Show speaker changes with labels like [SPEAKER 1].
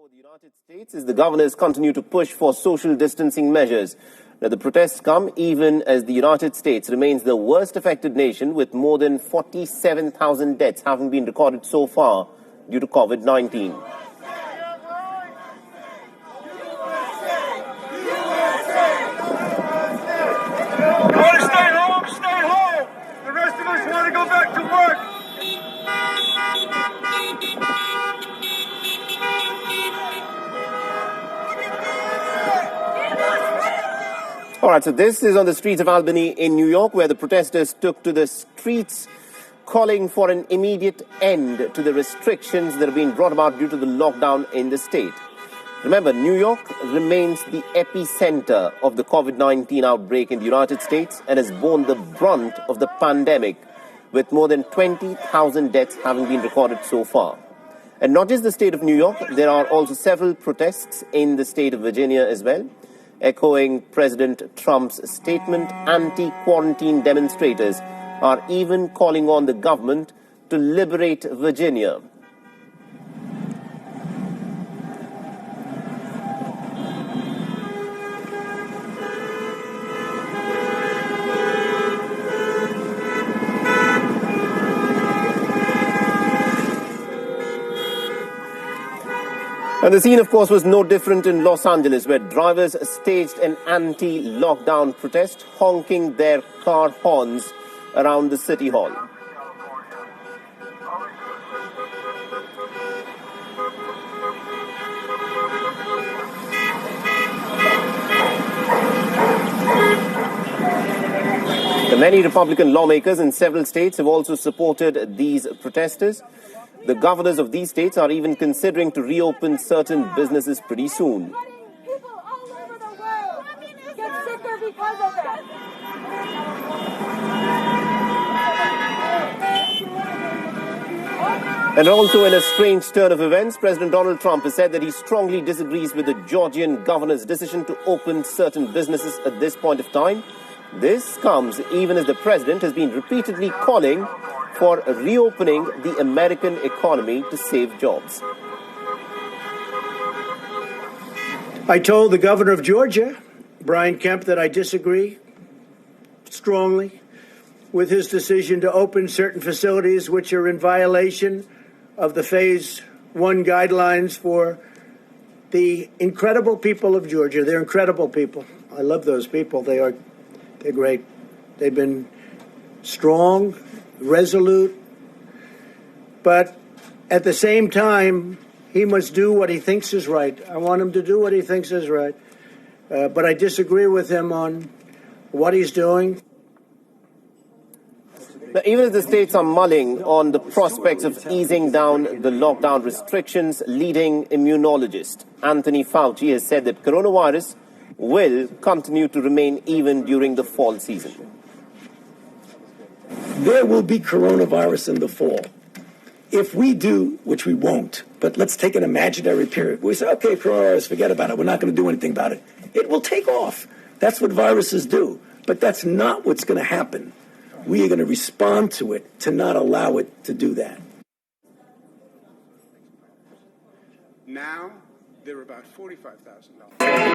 [SPEAKER 1] over the United States as the governors continue to push for social distancing measures. Now, the protests come even as the United States remains the worst affected nation, with more than 47,000 deaths having been recorded so far due to COVID-19. All right, so this is on the streets of Albany in New York, where the protesters took to the streets calling for an immediate end to the restrictions that have been brought about due to the lockdown in the state. Remember, New York remains the epicenter of the COVID-19 outbreak in the United States and has borne the brunt of the pandemic, with more than 20,000 deaths having been recorded so far. And not just the state of New York, there are also several protests in the state of Virginia as well. Echoing President Trump's statement, anti-quarantine demonstrators are even calling on the government to liberate Virginia. And the scene, of course, was no different in Los Angeles, where drivers staged an anti-lockdown protest, honking their car horns around the city hall. The many Republican lawmakers in several states have also supported these protesters. The governors of these states are even considering to reopen certain businesses pretty soon.
[SPEAKER 2] People all over the world get sicker because of that.
[SPEAKER 1] And also, in a strange turn of events, President Donald Trump has said that he strongly disagrees with the Georgian governor's decision to open certain businesses at this point of time. This comes even as the president has been repeatedly calling for reopening the American economy to save jobs.
[SPEAKER 3] I told the governor of Georgia, Brian Kemp, that I disagree strongly with his decision to open certain facilities which are in violation of the Phase 1 guidelines for the incredible people of Georgia. They're incredible people. I love those people. They're great. They've been strong, resolute, but at the same time, he must do what he thinks is right. I want him to do what he thinks is right, but I disagree with him on what he's doing.
[SPEAKER 1] Now, even as the states are mulling on the prospects of easing down the lockdown restrictions, leading immunologist Anthony Fauci has said that coronavirus will continue to remain even during the fall season.
[SPEAKER 4] There will be coronavirus in the fall. If we do, which we won't, but let's take an imaginary period. We say, okay, coronavirus, forget about it. We're not going to do anything about it. It will take off. That's what viruses do. But that's not what's going to happen. We are going to respond to it to not allow it to do that.
[SPEAKER 5] Now, there are about $45,000.